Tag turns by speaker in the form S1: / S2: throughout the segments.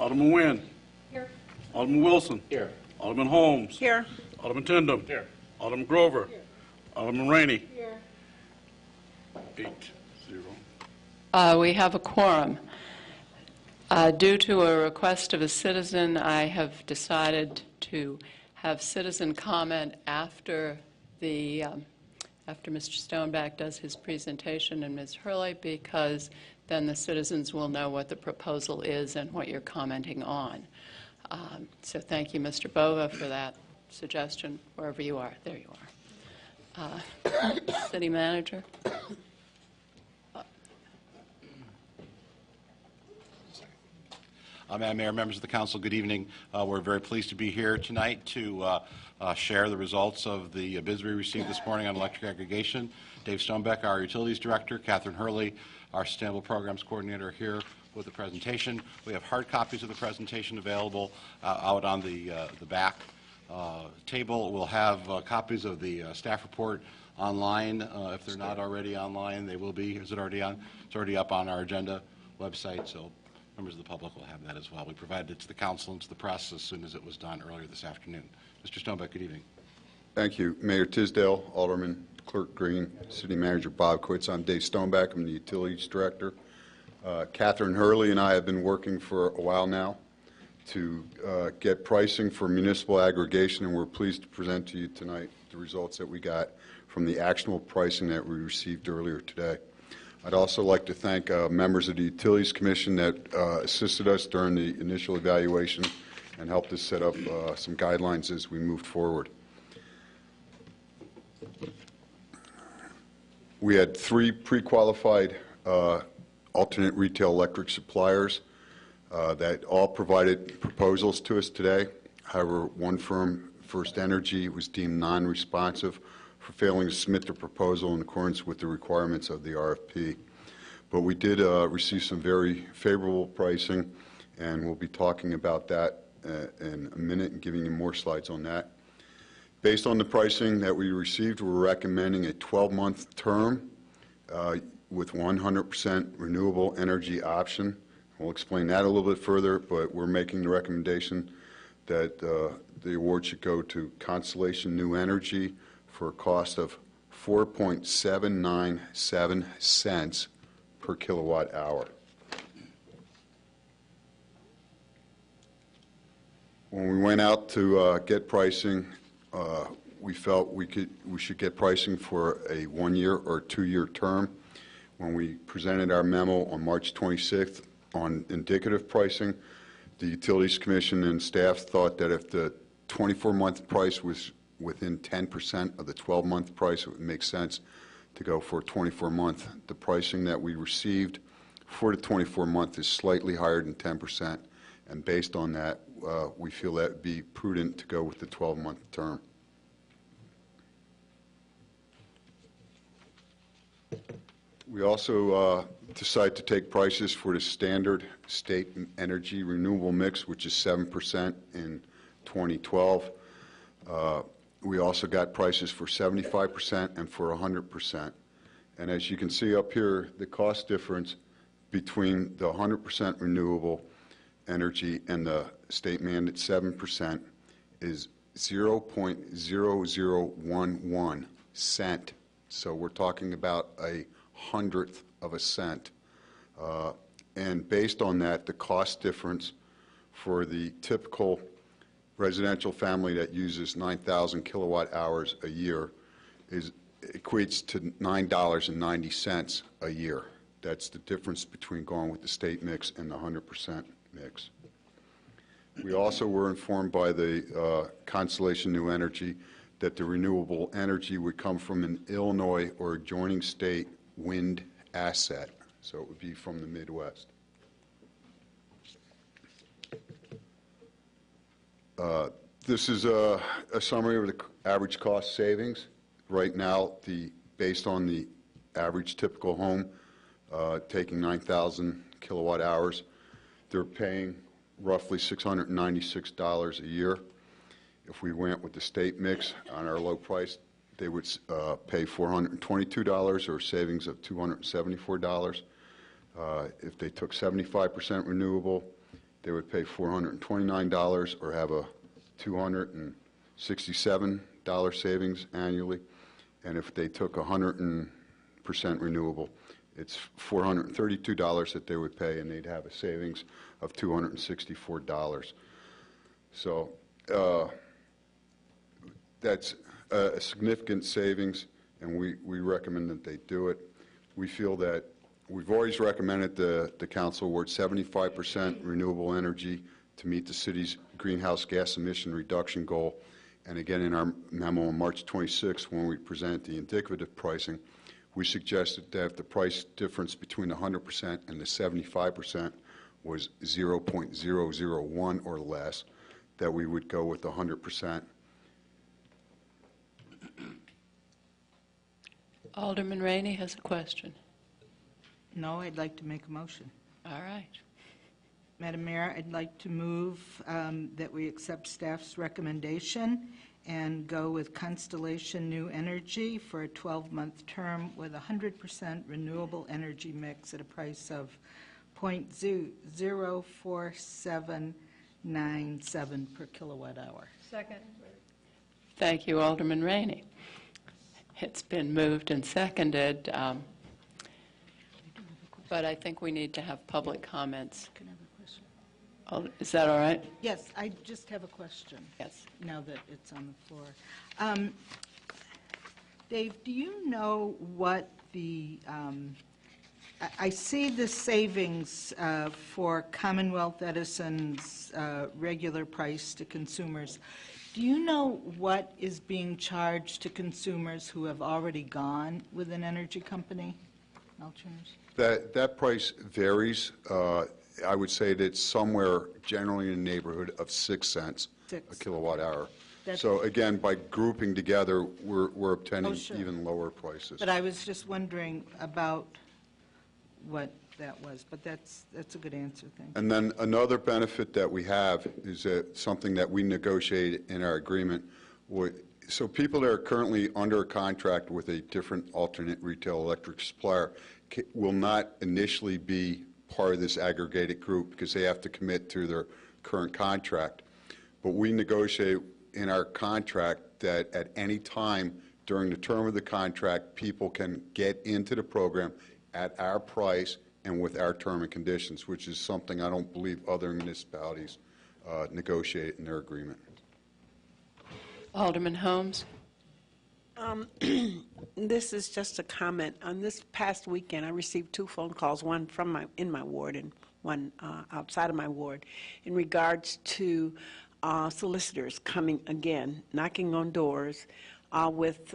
S1: Alderman Nguyen.
S2: Here.
S1: Alderman Wilson.
S3: Here.
S1: Alderman Holmes.
S2: Here.
S1: Alderman Tindem.
S3: Here.
S1: Alderman Grover.
S2: Here.
S1: Alderman Rainey.
S2: Here.
S1: 8-0.
S4: We have a quorum. Due to a request of a citizen, I have decided to have citizen comment after Mr. Stoneback does his presentation and Ms. Hurley, because then the citizens will know what the proposal is and what you're commenting on. So thank you, Mr. Bova, for that suggestion, wherever you are. There you are. City Manager.
S5: Madam Mayor, members of the council, good evening. We're very pleased to be here tonight to share the results of the bids we received this morning on electric aggregation. Dave Stonebeck, our Utilities Director, Catherine Hurley, our Sustainable Programs Coordinator, are here with the presentation. We have hard copies of the presentation available out on the back table. We'll have copies of the staff report online. If they're not already online, they will be. Is it already on? It's already up on our agenda website, so members of the public will have that as well. We provided it to the council and to the press as soon as it was done earlier this afternoon. Mr. Stonebeck, good evening.
S6: Thank you. Mayor Tisdale, Alderman Clerk Green, City Manager Bob Quitz. I'm Dave Stonebeck. I'm the Utilities Director. Catherine Hurley and I have been working for a while now to get pricing for municipal aggregation, and we're pleased to present to you tonight the results that we got from the actionable pricing that we received earlier today. I'd also like to thank members of the Utilities Commission that assisted us during the initial evaluation and helped us set up some guidelines as we moved forward. We had 3 pre-qualified alternate retail electric suppliers that all provided proposals to us today. However, one firm, First Energy, was deemed non-responsive for failing to submit the proposal in accordance with the requirements of the RFP. But we did receive some very favorable pricing, and we'll be talking about that in a minute and giving you more slides on that. Based on the pricing that we received, we're recommending a 12-month term with 100% renewable energy option. We'll explain that a little bit further, but we're making the recommendation that the award should go to Constellation New Energy for a cost of 4.797 cents per kilowatt hour. When we went out to get pricing, we felt we should get pricing for a 1-year or 2-year term. When we presented our memo on March 26th on indicative pricing, the Utilities Commission and staff thought that if the 24-month price was within 10% of the 12-month price, it would make sense to go for a 24-month. The pricing that we received for the 24-month is slightly higher than 10%, and based on that, we feel that it would be prudent to go with the 12-month term. We also decided to take prices for the standard state energy renewable mix, which is 7% in 2012. We also got prices for 75% and for 100%. And as you can see up here, the cost difference between the 100% renewable energy and the state mandate 7% is 0.0011 cent. So we're talking about a 100th of a cent. And based on that, the cost difference for the typical residential family that uses 9,000 kilowatt hours a year equates to $9.90 a year. That's the difference between going with the state mix and the 100% mix. We also were informed by the Constellation New Energy that the renewable energy would come from an Illinois or adjoining state wind asset, so it would be from the Midwest. This is a summary of the average cost savings. Right now, based on the average typical home, taking 9,000 kilowatt hours, they're paying roughly $696 a year. If we went with the state mix on our low price, they would pay $422 or savings of $274. If they took 75% renewable, they would pay $429 or have a $267 savings annually. And if they took 100% renewable, it's $432 that they would pay, and they'd have a savings of $264. So that's a significant savings, and we recommend that they do it. We feel that we've always recommended the council award 75% renewable energy to meet the city's greenhouse gas emission reduction goal. And again, in our memo on March 26, when we presented the indicative pricing, we suggested that if the price difference between the 100% and the 75% was 0.001 or less, that we would go with 100%.
S4: Alderman Rainey has a question.
S2: No, I'd like to make a motion.
S4: All right.
S2: Madam Mayor, I'd like to move that we accept staff's recommendation and go with Constellation New Energy for a 12-month term with 100% renewable energy mix at a price of .04797 per kilowatt hour.
S3: Second.
S4: Thank you, Alderman Rainey. It's been moved and seconded, but I think we need to have public comments.
S2: Can I have a question?
S4: Is that all right?
S2: Yes, I just have a question.
S4: Yes.
S2: Now that it's on the floor. Dave, do you know what the, I see the savings for Commonwealth Edison's regular price to consumers. Do you know what is being charged to consumers who have already gone with an energy company? Alchemist?
S6: That price varies. I would say that it's somewhere generally in the neighborhood of 6 cents a kilowatt hour. So again, by grouping together, we're obtaining even lower prices.
S2: But I was just wondering about what that was, but that's a good answer, thank you.
S6: And then another benefit that we have is that something that we negotiated in our agreement. So people that are currently under a contract with a different alternate retail electric supplier will not initially be part of this aggregated group because they have to commit to their current contract. But we negotiate in our contract that at any time during the term of the contract, people can get into the program at our price and with our term and conditions, which is something I don't believe other municipalities negotiate in their agreement.
S4: Alderman Holmes?
S7: This is just a comment. On this past weekend, I received 2 phone calls, one from in my ward and one outside of my ward, in regards to solicitors coming again, knocking on doors with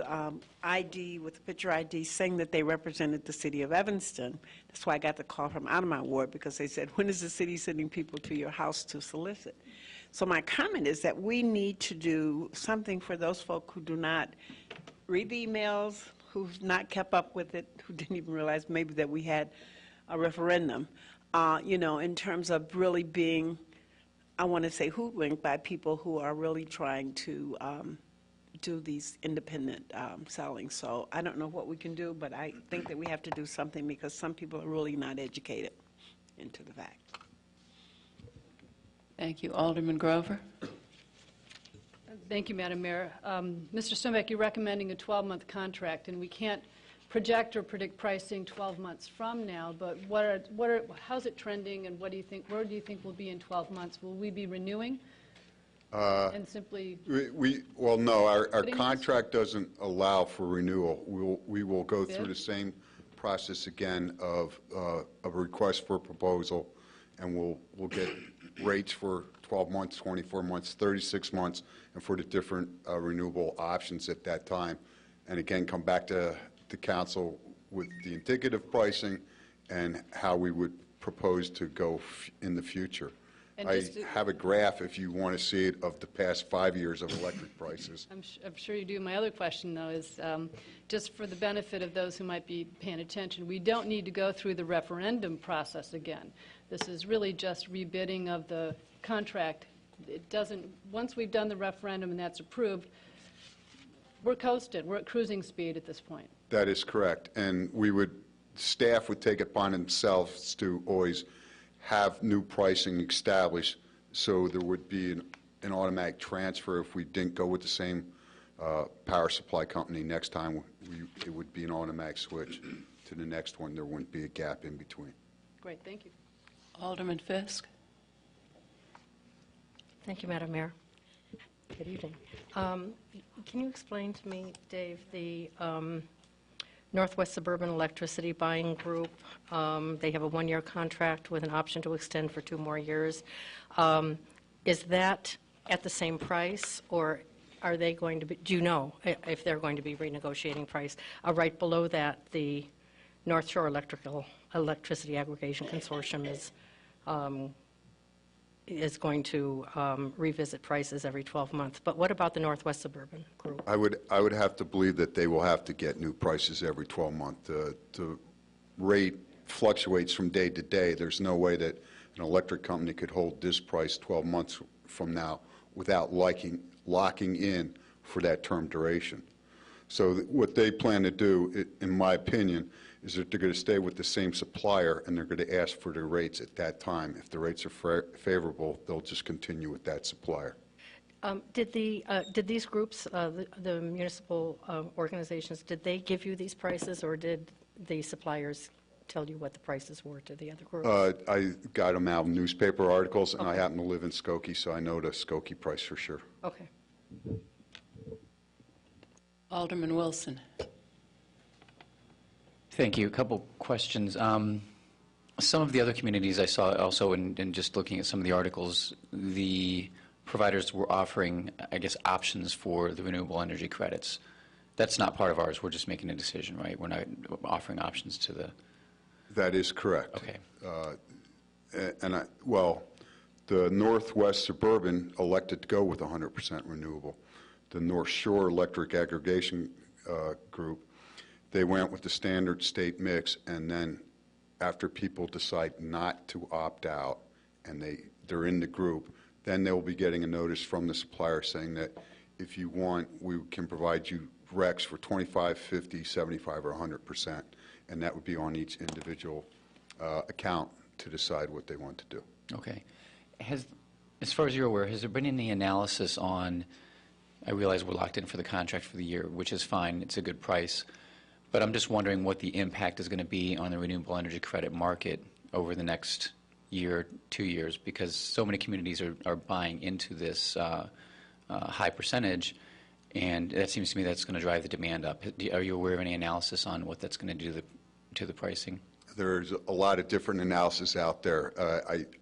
S7: ID, with a picture ID, saying that they represented the city of Evanston. That's why I got the call from out of my ward, because they said, when is the city sending people to your house to solicit? So my comment is that we need to do something for those folk who do not read the emails, who've not kept up with it, who didn't even realize maybe that we had a referendum, you know, in terms of really being, I want to say, hoodwinked by people who are really trying to do these independent selling. So I don't know what we can do, but I think that we have to do something because some people are really not educated into the fact.
S4: Thank you. Alderman Grover?
S3: Thank you, Madam Mayor. Mr. Stonebeck, you're recommending a 12-month contract, and we can't project or predict pricing 12 months from now, but how's it trending, and what do you think, where do you think we'll be in 12 months? Will we be renewing and simply?
S6: Well, no, our
S3: Putting
S6: contract doesn't allow for renewal. We will go through the same process again of a request for proposal, and we'll get rates for 12 months, 24 months, 36 months, and for the different renewable options at that time. And again, come back to the council with the indicative pricing and how we would propose to go in the future.
S3: And
S6: I
S3: just to-
S6: have a graph, if you want to see it, of the past 5 years of electric prices.
S3: I'm sure you do. My other question, though, is just for the benefit of those who might be paying attention, we don't need to go through the referendum process again. This is really just rebidding of the contract. It doesn't, once we've done the referendum and that's approved, we're coasted. We're at cruising speed at this point.
S6: That is correct. And staff would take it upon themselves to always have new pricing established, so there would be an automatic transfer if we didn't go with the same power supply company next time. It would be an automatic switch to the next one. There wouldn't be a gap in between.
S3: Great, thank you.
S4: Alderman Fisk?
S8: Thank you, Madam Mayor. Good evening. Can you explain to me, Dave, the Northwest Suburban Electricity Buying Group? They have a one-year contract with an option to extend for 2 more years. Is that at the same price, or are they going to be, do you know if they're going to be renegotiating price? Right below that, the North Shore Electricity Aggregation Consortium is going to revisit prices every 12 months. But what about the Northwest Suburban Group?
S6: I would have to believe that they will have to get new prices every 12 months. The rate fluctuates from day to day. There's no way that an electric company could hold this price 12 months from now without locking in for that term duration. So what they plan to do, in my opinion, is that they're going to stay with the same supplier, and they're going to ask for their rates at that time. If the rates are favorable, they'll just continue with that supplier.
S8: Did these groups, the municipal organizations, did they give you these prices, or did the suppliers tell you what the prices were to the other groups?
S6: I got them out of newspaper articles, and I
S8: Okay.
S6: happen to live in Skokie, so I know the Skokie price for sure.
S8: Okay.
S4: Alderman Wilson?
S9: Thank you. A couple questions. Some of the other communities I saw also in just looking at some of the articles, the providers were offering, I guess, options for the renewable energy credits. That's not part of ours. We're just making a decision, right? We're not offering options to the...
S6: That is correct.
S9: Okay.
S6: Well, the Northwest Suburban elected to go with 100% renewable. The North Shore Electric Aggregation Group, they went with the standard state mix, and then after people decide not to opt out and they're in the group, then they'll be getting a notice from the supplier saying that if you want, we can provide you RECs for 25, 50, 75, or 100%, and that would be on each individual account to decide what they want to do.
S9: Okay. As far as you're aware, has there been any analysis on, I realize we're locked in for the contract for the year, which is fine, it's a good price, but I'm just wondering what the impact is going to be on the renewable energy credit market over the next year, 2 years, because so many communities are buying into this high percentage, and that seems to me that's going to drive the demand up. Are you aware of any analysis on what that's going to do to the pricing?
S6: There's a lot of different analysis out there.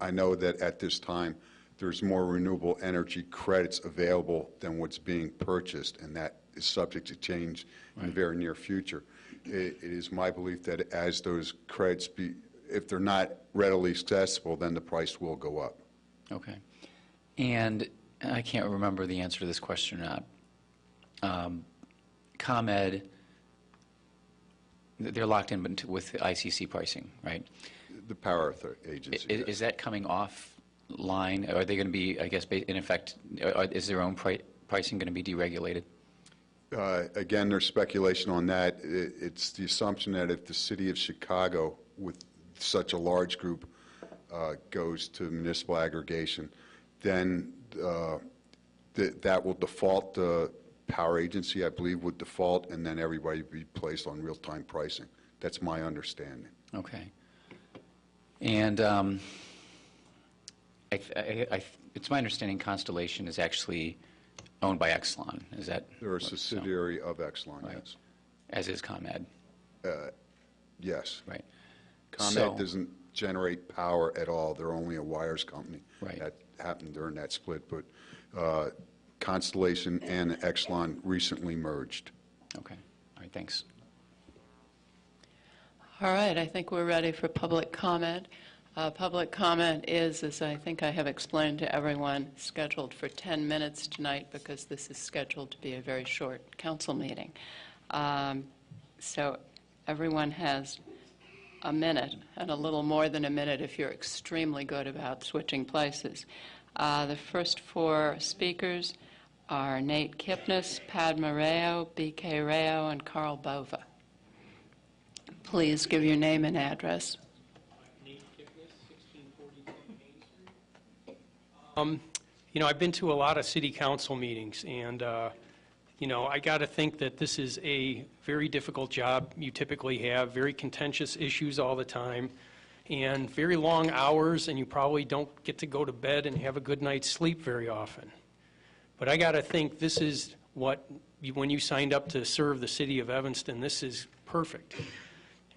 S6: I know that at this time there's more renewable energy credits available than what's being purchased, and that is subject to change in the very near future. It is my belief that as those credits if they're not readily accessible, then the price will go up.
S9: Okay. And I can't remember the answer to this question or not. ComEd, they're locked in with the ICC pricing, right?
S6: The Power Agency. Yes.
S9: Is that coming offline? Are they going to be, I guess, in effect, is their own pricing going to be deregulated?
S6: Again, there's speculation on that. It's the assumption that if the city of Chicago, with such a large group, goes to municipal aggregation, then that will default. The Power Agency, I believe, would default, and then everybody would be placed on real-time pricing. That's my understanding.
S9: Okay. And it's my understanding Constellation is actually owned by Exelon. Is that?
S6: They're a subsidiary of Exelon,
S9: Right.
S6: yes.
S9: As is ComEd.
S6: Yes.
S9: Right.
S6: ComEd doesn't generate power at all. They're only a wires company.
S9: Right.
S6: That happened during that split, but Constellation and Exelon recently merged.
S9: Okay. All right. Thanks.
S4: All right, I think we're ready for public comment. Public comment is, as I think I have explained to everyone, scheduled for 10 minutes tonight because this is scheduled to be a very short council meeting. So everyone has a minute, and a little more than a minute if you're extremely good about switching places. The first 4 speakers are Nate Kipnis, Padma Rao, B.K. Rao, and Carl Bova. Please give your name and address.
S10: Nate Kipnis, 1640 You know, I've been to a lot of city council meetings, and, you know, I got to think that this is a very difficult job you typically have, very contentious issues all the time, and very long hours, and you probably don't get to go to bed and have a good night's sleep very often. But I got to think this is what, when you signed up to serve the city of Evanston, this is perfect.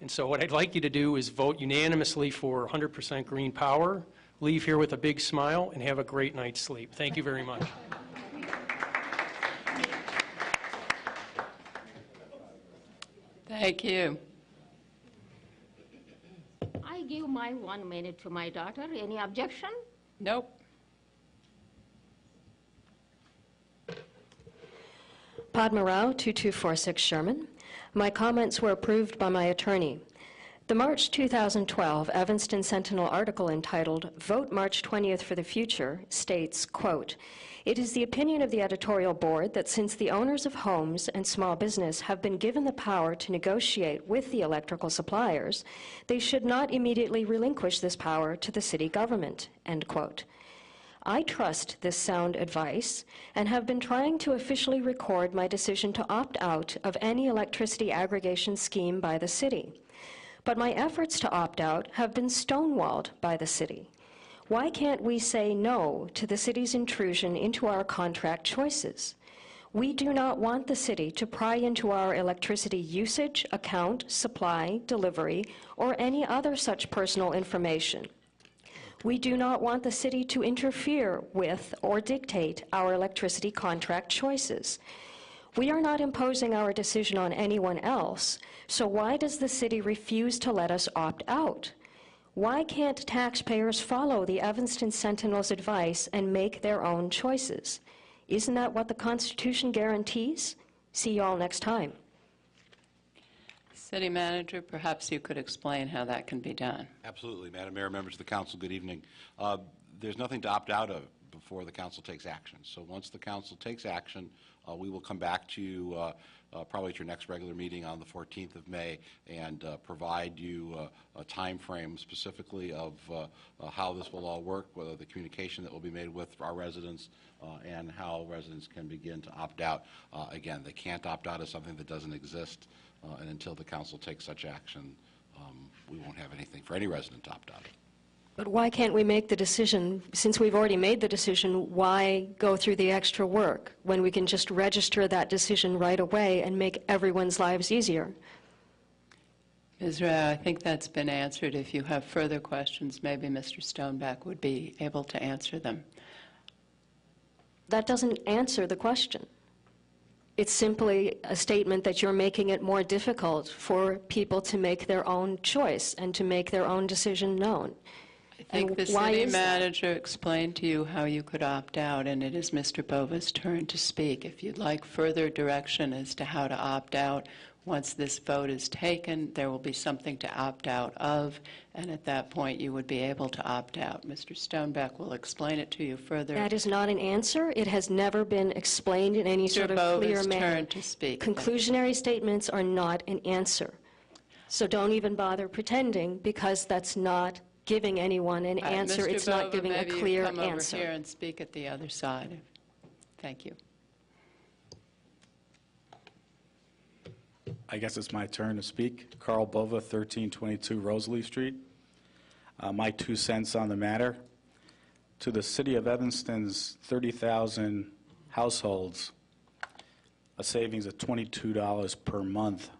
S10: And so what I'd like you to do is vote unanimously for 100% green power, leave here with a big smile, and have a great night's sleep. Thank you very much.
S4: Thank you.
S11: I give my 1 minute to my daughter. Any objection?
S4: Nope.
S12: Padma Rao, 2246 Sherman. My comments were approved by my attorney. The March 2012 Evanston Sentinel article entitled "Vote March 20th for the Future" states, quote, "It is the opinion of the editorial board that since the owners of homes and small business have been given the power to negotiate with the electrical suppliers, they should not immediately relinquish this power to the city government," end quote. I trust this sound advice and have been trying to officially record my decision to opt out of any electricity aggregation scheme by the city. But my efforts to opt out have been stonewalled by the city. Why can't we say no to the city's intrusion into our contract choices? We do not want the city to pry into our electricity usage, account, supply, delivery, or any other such personal information. We do not want the city to interfere with or dictate our electricity contract choices. We are not imposing our decision on anyone else, so why does the city refuse to let us opt out? Why can't taxpayers follow the Evanston Sentinel's advice and make their own choices? Isn't that what the Constitution guarantees? See you all next time.
S4: City Manager, perhaps you could explain how that can be done.
S5: Absolutely. Madam Mayor, members of the council, good evening. There's nothing to opt out of before the council takes action. So once the council takes action, we will come back to you probably at your next regular meeting on the 14th of May and provide you a time frame specifically of how this will all work, whether the communication that will be made with our residents and how residents can begin to opt out. Again, they can't opt out of something that doesn't exist, and until the council takes such action, we won't have anything for any resident to opt out of.
S12: But why can't we make the decision, since we've already made the decision, why go through the extra work when we can just register that decision right away and make everyone's lives easier?
S4: Ms. Rao, I think that's been answered. If you have further questions, maybe Mr. Stoneback would be able to answer them.
S12: That doesn't answer the question. It's simply a statement that you're making it more difficult for people to make their own choice and to make their own decision known.
S4: I think the city manager explained to you how you could opt out, and it is Mr. Bova's turn to speak. If you'd like further direction as to how to opt out, once this vote is taken, there will be something to opt out of, and at that point you would be able to opt out. Mr. Stoneback will explain it to you further.
S12: That is not an answer. It has never been explained in any sort of clear manner.
S4: Mr. Bova's turn to speak.
S12: Conclusionary statements are not an answer. So don't even bother pretending, because that's not giving anyone an answer.
S4: Mr.
S12: It's
S4: Bova,
S12: not giving a
S4: maybe you
S12: clear
S4: come
S12: answer.
S4: over here and speak at the other side. Thank you.
S13: I guess it's my turn to speak. Carl Bova, 1322 Rosalie Street. My 2 cents on the matter. To the city of Evanston's 30,000 households, a savings of $22 per month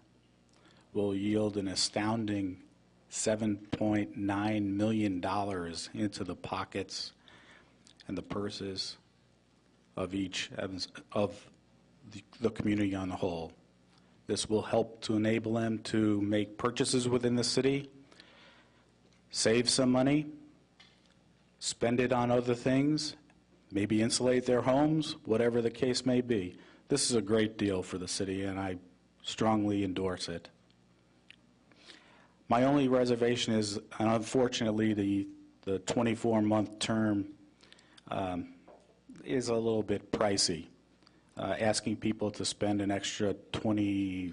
S13: will yield an astounding $7.9 million into the pockets and the purses of each of the community on the whole. This will help to enable them to make purchases within the city, save some money, spend it on other things, maybe insulate their homes, whatever the case may be. This is a great deal for the city, and I strongly endorse it. My only reservation is, unfortunately, the 24-month term is a little bit pricey. Asking people to spend an extra $26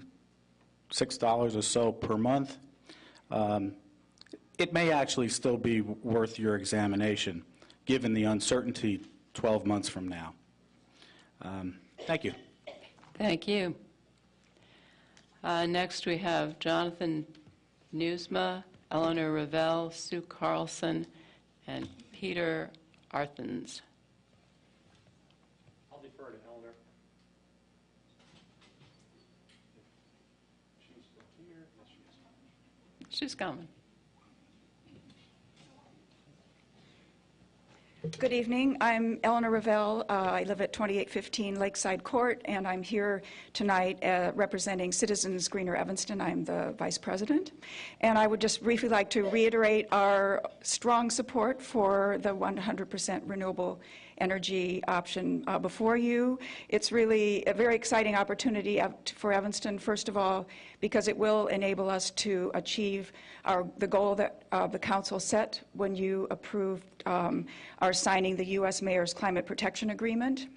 S13: or so per month, it may actually still be worth your examination. given the uncertainty 12 months from now. Thank you.
S4: Thank you. Next, we have Jonathan Newsma, Eleanor Revelle, Sue Carlson, and Peter Arthens.
S10: I'll defer to Eleanor.
S4: She's coming.
S14: Good evening. I'm Eleanor Revelle. I live at 2815 Lakeside Court, and I'm here tonight representing Citizens Greener Evanston. I'm the vice president. And I would just briefly like to reiterate our strong support for the 100% renewable energy option before you. It's really a very exciting opportunity for Evanston, first of all, because it will enable us to achieve the goal that the council set when you approved our signing the U.S. Mayor's Climate Protection Agreement.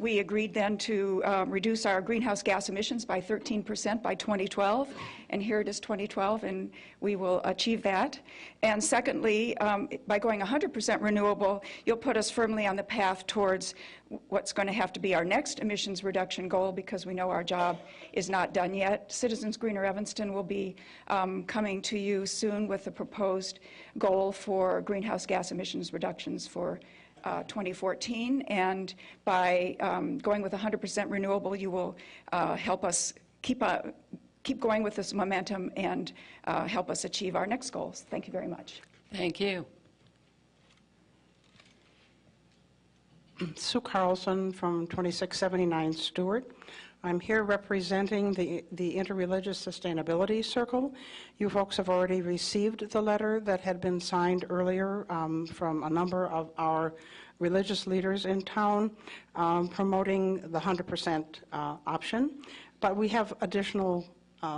S14: We agreed then to reduce our greenhouse gas emissions by 13% by 2012, and here it is 2012, and we will achieve that. And secondly, by going 100% renewable, you'll put us firmly on the path towards what's going to have to be our next emissions reduction goal, because we know our job is not done yet. Citizens Greener Evanston will be coming to you soon with a proposed goal for greenhouse gas emissions reductions for 2014, and by going with 100% renewable, you will help us keep going with this momentum and help us achieve our next goals. Thank you very much.
S4: Thank you.
S15: Sue Carlson from 2679 Stewart. I'm here representing the Interreligious Sustainability Circle. You folks have already received the letter that had been signed earlier from a number of our religious leaders in town promoting the 100% option. But we have additional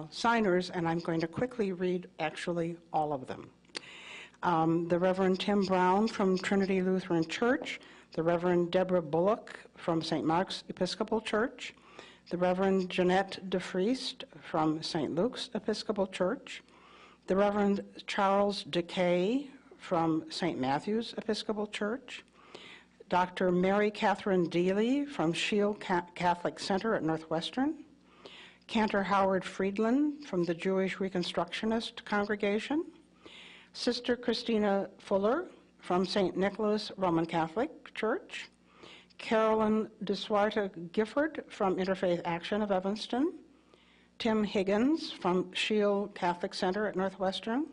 S15: signers, and I'm going to quickly read actually all of them. The Reverend Tim Brown from Trinity Lutheran Church, the Reverend Deborah Bullock from St. Mark's Episcopal Church, the Reverend Jeanette DeFriest from St. Luke's Episcopal Church, the Reverend Charles DeKay from St. Matthew's Episcopal Church, Dr. Mary Catherine Deely from Shield Catholic Center at Northwestern, Cantor Howard Friedland from the Jewish Reconstructionist Congregation, Sister Christina Fuller from St. Nicholas Roman Catholic Church, Carolyn DeSuarta Gifford from Interfaith Action of Evanston, Tim Higgins from Shield Catholic Center at Northwestern,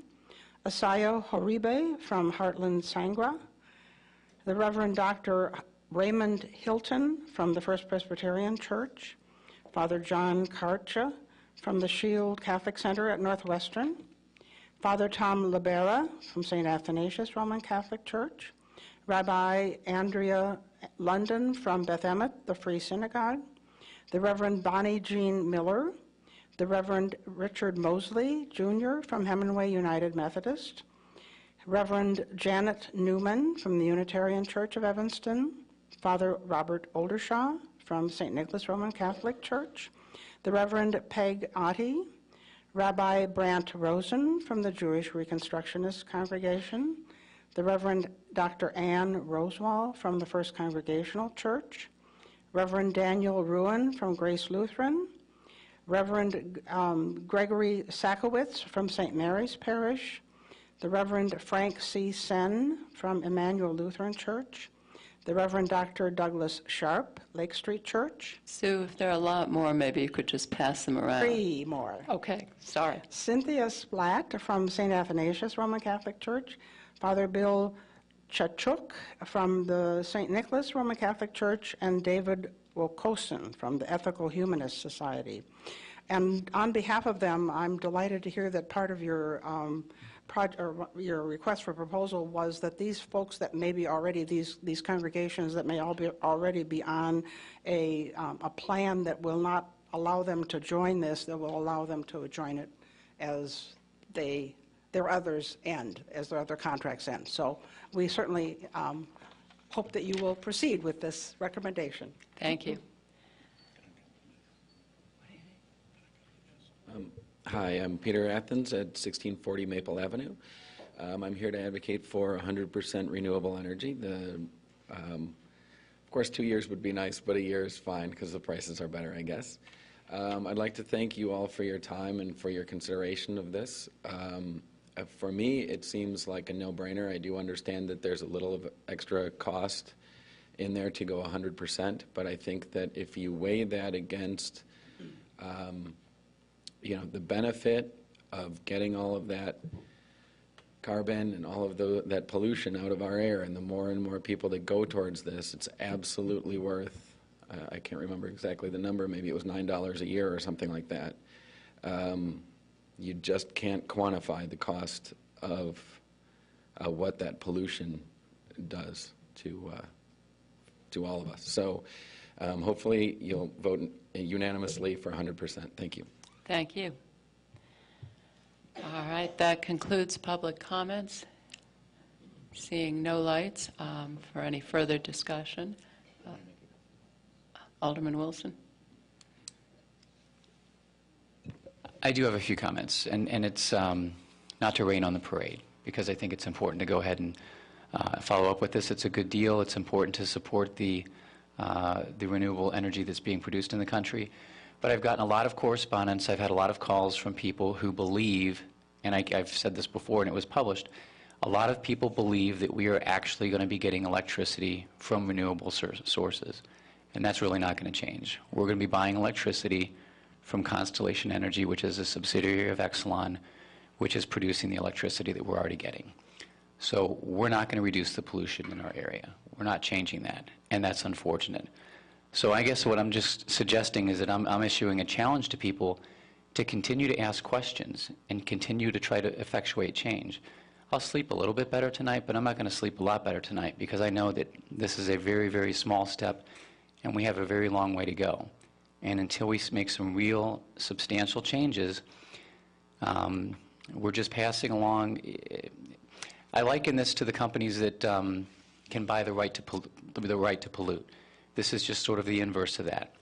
S15: Asayo Horibe from Heartland Sangha, the Reverend Dr. Raymond Hilton from the First Presbyterian Church, Father John Karcha from the Shield Catholic Center at Northwestern, Father Tom Libera from St. Athanasius Roman Catholic Church, Rabbi Andrea London from Beth Emmet, the Free Synagogue, the Reverend Bonnie Jean Miller, the Reverend Richard Mosley, Jr. from Hemingway United Methodist, Reverend Janet Newman from the Unitarian Church of Evanston, Father Robert Oldershaw from St. Nicholas Roman Catholic Church, the Reverend Peg Otte, Rabbi Brant Rosen from the Jewish Reconstructionist Congregation, the Reverend Dr. Ann Rosewall from the First Congregational Church, Reverend Daniel Ruin from Grace Lutheran, Reverend Gregory Sakowitz from St. Mary's Parish, the Reverend Frank C. Sen from Emmanuel Lutheran Church, the Reverend Dr. Douglas Sharp, Lake Street Church.
S4: Sue, if there are a lot more, maybe you could just pass them around.
S15: 3 more.
S4: Okay, sorry.
S15: Cynthia Splatt from St. Athanasius Roman Catholic Church, Father Bill Chachuk from the St. Nicholas Roman Catholic Church, and David Wilcosin from the Ethical Humanist Society. And on behalf of them, I'm delighted to hear that part of your your request for proposal was that these folks that may be already, these congregations that may already be on a plan that will not allow them to join this, that will allow them to join it as their others end, as their other contracts end. So we certainly hope that you will proceed with this recommendation.
S4: Thank you.
S16: Hi, I'm Peter Athens at 1640 Maple Avenue. I'm here to advocate for 100% renewable energy. Of course, 2 years would be nice, but a year is fine because the prices are better, I guess. I'd like to thank you all for your time and for your consideration of this. For me, it seems like a no-brainer. I do understand that there's a little of extra cost in there to go 100%, but I think that if you weigh that against, the benefit of getting all of that carbon and all of that pollution out of our air, and the more and more people that go towards this, it's absolutely worth, I can't remember exactly the number, maybe it was $9 a year or something like that. You just can't quantify the cost of what that pollution does to all of us. So hopefully you'll vote unanimously for 100%. Thank you.
S4: Thank you. All right, that concludes public comments. Seeing no lights for any further discussion. Alderman Wilson.
S9: I do have a few comments, and it's not to rain on the parade, because I think it's important to go ahead and follow up with this. It's a good deal. It's important to support the renewable energy that's being produced in the country. But I've gotten a lot of correspondence. I've had a lot of calls from people who believe, and I've said this before and it was published, a lot of people believe that we are actually going to be getting electricity from renewable sources. And that's really not going to change. We're going to be buying electricity from Constellation Energy, which is a subsidiary of Exelon, which is producing the electricity that we're already getting. So we're not going to reduce the pollution in our area. We're not changing that, and that's unfortunate. So I guess what I'm just suggesting is that I'm issuing a challenge to people to continue to ask questions and continue to try to effectuate change. I'll sleep a little bit better tonight, but I'm not going to sleep a lot better tonight, because I know that this is a very, very small step, and we have a very long way to go. And until we make some real substantial changes, we're just passing along. I liken this to the companies that can buy the right to pollute. This is just sort of the inverse of that.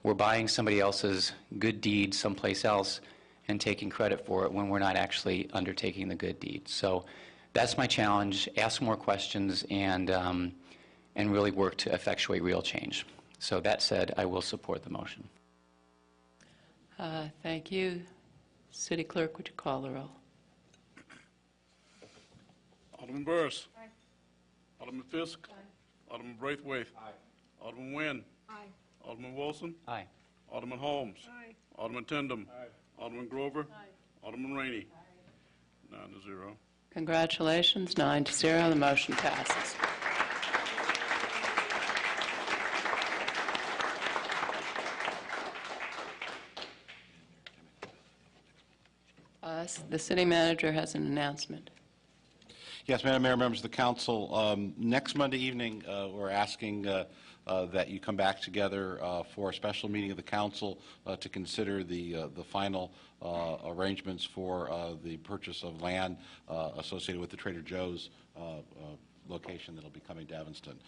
S9: We're buying somebody else's good deed someplace else and taking credit for it when we're not actually undertaking the good deed. So that's my challenge. Ask more questions and really work to effectuate real change. So that said, I will support the motion.
S4: Thank you. City Clerk, would you call the roll?
S1: Alderman Burris. Aye. Alderman Fisk. Aye. Alderman Braithwaite. Aye. Alderman Nguyen.
S8: Aye.
S1: Alderman Wilson.
S9: Aye.
S1: Alderman Holmes.
S8: Aye.
S1: Alderman Tindem.
S8: Aye.
S1: Alderman Grover.
S8: Aye.
S1: Alderman Rainey. 9-0.
S4: Congratulations, 9-0. The motion passes. The city manager has an announcement.
S5: Yes, Madam Mayor, members of the council, next Monday evening, we're asking that you come back together for a special meeting of the council to consider the final arrangements for the purchase of land associated with the Trader Joe's location that will be coming to Evanston.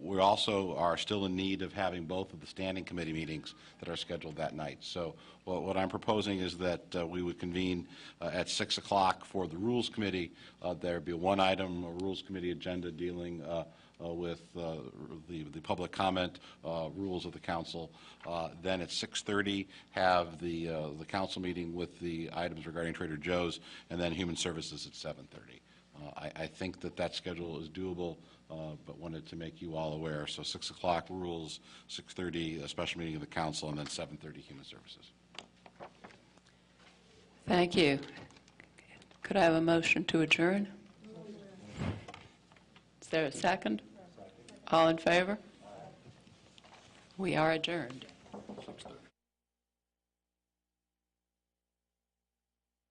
S5: We also are still in need of having both of the standing committee meetings that are scheduled that night. So what I'm proposing is that we would convene at 6 o'clock for the Rules Committee. There would be one item, a Rules Committee agenda dealing with the public comment rules of the council. Then at 6:30 have the council meeting with the items regarding Trader Joe's, and then Human Services at 7:30. I think that schedule is doable, but wanted to make you all aware. So 6 o'clock rules, 6:30 a special meeting of the council, and then 7:30 Human Services.
S4: Thank you. Could I have a motion to adjourn? Is there a second? All in favor? We are adjourned.